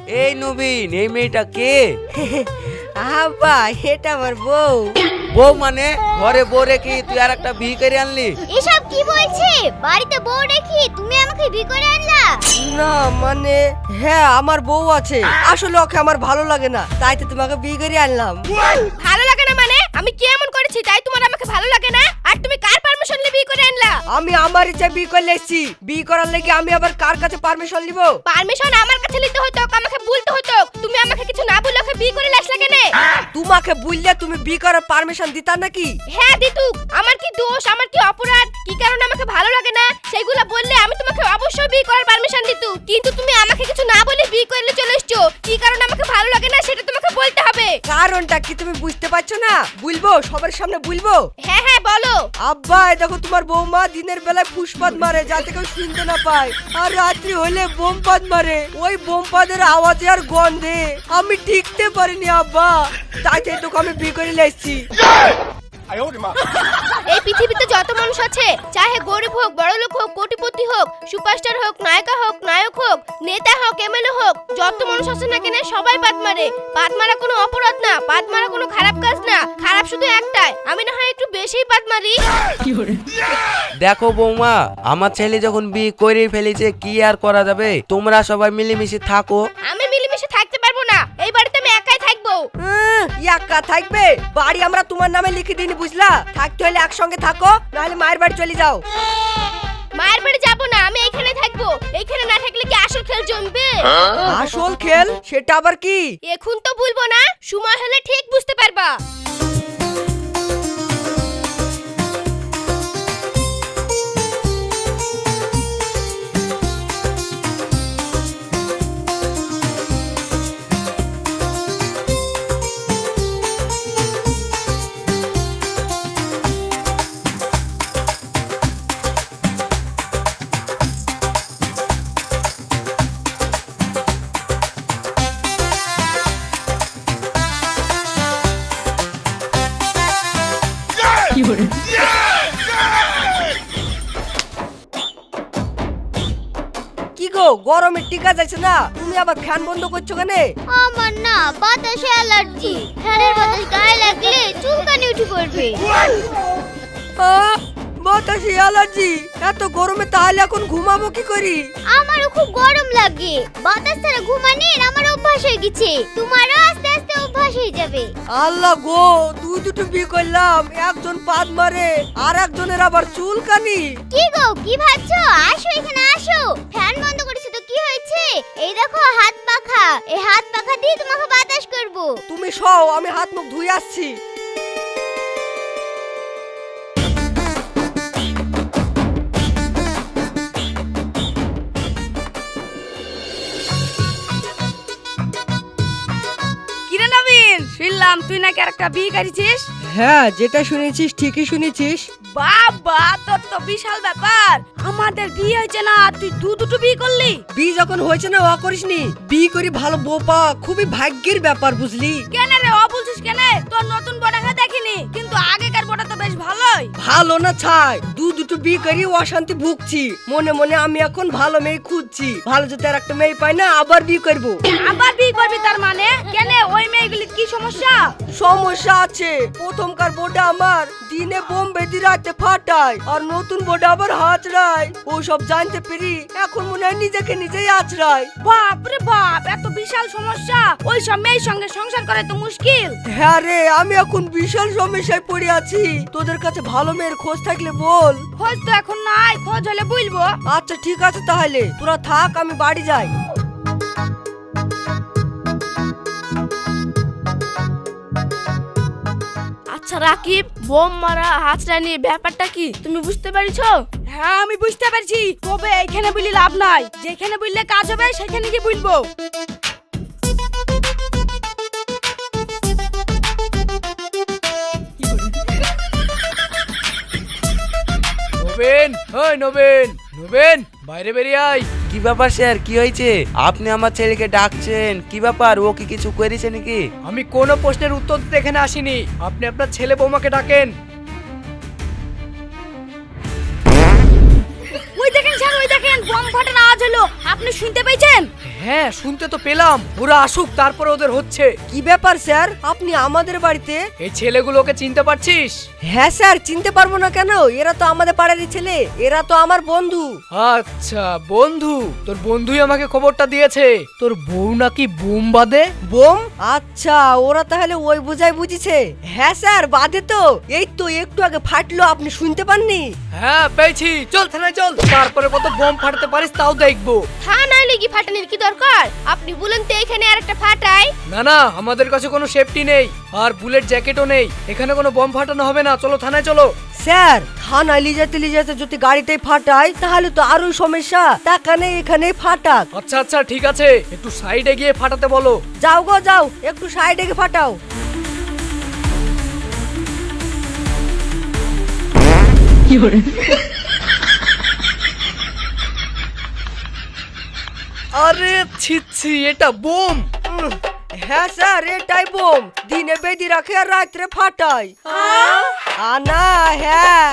এই নবীন, এই মেয়েটা কে? আব্বা এটা আমার বউ। বউ মানে ঘরে বউ রেখে তুই আর একটা বিয়ে করে আনলি? এসব কি বলছে? বাড়িতে বউ রেখে তুমি আমাকে বিয়ে করে আনলা? না মানে হ্যাঁ আমার বউ আছে, আসলে ওকে আমার ভালো লাগে না, তাই তো তোমাকে বিয়ে করে আনলাম। ভালো লাগে না মানে? আমি কি এমন করেছি তাই তোমার আমাকে ভালো লাগে না? আর তুমি কার পারমিশন নিয়ে বিয়ে করে আনলা? আমি আমার ইচ্ছা বিয়ে করে এসেছি, বিয়ে করার লাগি আমি আবার কার কাছে পারমিশন নিব? পারমিশন আমার কাছে নিতে হতো, আমাকে বলতে হতো। তুমি আমাকে কিছু না বলে ওকে বিয়ে করে লাসলা কেন? তোমাকে বললে তুমি বিয়ে করার পারমিশন দিতা নাকি? হ্যাঁ দিতুক। আমার কি দোষ, আমার কি অপরাধ, কি কারণে আমাকে ভালো লাগে না সেইগুলো বললে আমি তোমাকে অবশ্যই বিয়ে করার পারমিশন দিতু। কিন্তু তুমি আমাকে কিছু না বলে বিয়ে করে চলে এসছো, কি কারণে আমাকে ভালো লাগে না সেটা তোমাকে বলতে হবে। কারণটা কি তুমি বুঝতে পারছো না? বলবো, সবার সামনে বলবো? হ্যাঁ হ্যাঁ বলো। আব্বা এই দেখো তোমার বৌমা দিনের বেলায় ফুসপাত মারে যাতে কেউ শুনতে না পায়, আর রাত্রি হলে বোমপাত মারে। ওই বোমপাদের আওয়াজে আর গন্ধে আমি টিকতে পারিনি আব্বা, তাই তোকে আমি বিয়ে করে এসেছি। এই পৃথিবীতে যত মানুষ আছে, চাহে গরিব হোক, বড়লোক হোক, কোটিপতি হোক, সুপারস্টার হোক, নায়িকা হোক, নায়ক হোক, নেতা হোক, এমএলএ হোক, যত মানুষ আছে না কেন সবাই পাত মারে। পাত মারা কোনো অপরাধ না, পাত মারা কোনো খারাপ কাজ না। খারাপ শুধু একটাই, আমি না হয় একটু বেশিই পাত মারি। দেখো বৌমা, আমার ছেলে যখন বিয়ে করে ফেলেছে কি আর করা যাবে, তোমরা সবাই মিলেমিশে থাকো। আমি মিলেমিশে থাকতে পারবো না, এই বাড়িতে আমি একাই থাকবো। একা থাকবে? বাড়ি আমরা তোমার নামে লিখে দিইনি বুঝলা? থাকতে হলে একসঙ্গে থাকো, নাহলে মায়ের বাড়ি চলে যাও। মায়ের বাড়ি যাবো না, আমি এইখানে থাকবো। এইখানে না থাকলে কি আসল খেল জমবে? আসল খেল সেটা আবার কি? এখন তো বলবো না, সময় হলে ঠিক বুঝতে পারবা। কি গো, গরমে টিকা যাচ্ছে না, তুমি আবার ফ্যান বন্ধ করছো কেন? আমার না বাতাসে অ্যালার্জি, ফ্যানের বাতাস গায়ে লাগলে চুলকানি উঠে পড়বে। বাতাসে অ্যালার্জি? এত গরমে তাহলে এখন ঘুমাবো কি করি? আমারও খুব গরম লাগে, বাতাস ছাড়া ঘুমানোর আমার অভ্যাস হয়ে গেছে, তোমারও আস্তে আস্তে অভ্যাস হয়ে যাবে। আল্লাহ গো, দুটো বিয়ে করলাম, একজন পাদ মারে আর একজনের আবার চুলকানি। কি গো কি ভাবছো? আসো এখানে আসো। ফ্যান বন্ধ করেছো তো কি হয়েছে? এই দেখো হাত পাখা, এই হাত পাখা দিয়ে তোমাকে বাতাস করব। তুমি সও, আমি হাত মুখ ধুয়ে আসছি। কিরে নবীন, শুনলাম তুই নাকি আরেকটা বিয়ে করেছিস? হ্যাঁ, যেটা শুনেছিস ঠিকই শুনেছিস। বাবা, তোর তো বিশাল ব্যাপার। আমাদের বিয়ে হয়েছে না, তুই দুটো বিয়ে করলি? বিয়ে যখন হয়েছে না ও করিসনি, বিয়ে করি ভালো বউ পাওয়া খুবই ভাগ্যের ব্যাপার বুঝলি। কেন রে ও বলছিস কেন? তোর নতুন বড়াকে দেখিনি, কিন্তু আগেকার বড়া তো বেশ ভালোই। ভালো না ছাই, দুটো বিয়ে করি অশান্তি ভুগছি, মনে মনে আমি এখন ভালো মেয়ে খুঁজছি। ভালো যদি আর একটা মেয়ে পাই না আবার বিয়ে করবো। আবার বিয়ে করবি তার মানে? কেন, ওই মেয়েগুলির কি সমস্যা? সমস্যা আছে, প্রথমকার বোটা আমার দিনে বোম বেঁধে রাতে ফাটায়, আর নতুন বোটা আবার হাঁচড়ায়। ও সব জানতে পেরি এখন মনে হয় নিজেকে নিজেই আছড়ায়। বাপ রে বাপ, এত বিশাল সমস্যা! ওই সব মেয়ের সঙ্গে সংসার করা তো মুশকিল। হ্যাঁ রে, আমি এখন বিশাল সমস্যায় পড়ে আছি, তোদের কাছে ভালো মেয়ের খোঁজ থাকলে বল। খোঁজ তো এখন নাই, খোঁজ হলে বলবো। আচ্ছা ঠিক আছে, তাহলে তোরা থাক, আমি বাড়ি যাই। আচ্ছা রাকিব, বোম মারা হাতটা নিয়ে ব্যাপারটা কি তুমি বুঝতে পারছো? হ্যাঁ আমি বুঝতে পারছি, তবে এখানে বলি লাভ নাই, যেখানে বললে কাজ হবে সেখানে গিয়ে বলবো। নবীন, ওই নবীন, নবীন বাইরে বেরিয়ে আয়। কি ব্যাপার স্যার, কি হয়েছে? আপনি আমার ছেলেকে ডাকছেন, কি ব্যাপার? ও কি কিছু করেছে নাকি? আমি কোনো প্রশ্নের উত্তর দিতে এখানে আসিনি, আপনি আপনার ছেলে বৌমাকে ডাকেন। ওই দেখেন স্যার, ওই দেখেন বোম ফাটার আওয়াজ হলো, আপনি শুনতে পেয়েছেন? হ্যাঁ শুনতে তো পেলাম, ওরা আসুক তারপরে ওদের হচ্ছে। কি ব্যাপার স্যার, আপনি আমাদের বাড়িতে? এই ছেলেগুলোকে চিনতে পারছিস? হ্যাঁ স্যার, চিনতে পারবো না কেন? এরা তো আমাদের পাড়ারই ছেলে, এরা তো আমার বন্ধু। আচ্ছা বন্ধু, তোর বন্ধুই আমাকে খবরটা দিয়েছে তোর বউ নাকি বোম বাঁধে। বোম? আচ্ছা, ওরা তাহলে ওই বোঝাই বুঝিছে। হ্যাঁ স্যার, বাদে তো, এই তো একটু আগে ফাটলো, আপনি শুনতে পাননি? হ্যাঁ পেয়েছি, চল থানায় চল, তারপরে কত বোম ফাটাতে পারিস তাও দেখবো। থানায় লেগে ফাটানোর কি দরকার? আপনি বলেন তো এখানে আর একটা ফাটাই। না না, আমাদের কাছে কোনো সেফটি নেই আর বুলেট জ্যাকেটও নেই, এখানে কোনো বোম ফাটানো হবে না, চলো থানায় চলো। স্যার, থানায় লিজাতে যদি গাড়িতেই ফাটায় তাহলে তো আরো সমস্যা, টাকা নেই, এখানেই ফাটাক। আচ্ছা আচ্ছা ঠিক আছে, একটু সাইডে গিয়ে ফাটাতে বলো। যাও গো যাও, একটু সাইডে গিয়ে ফাটাও। আরে ছিচ্ছি, এটা বোম। হ্যাঁ স্যার, এটাই বোম, দিনে বেদি রাখে আর রাত্রে ফাটায়। আনা হ্যাঁ।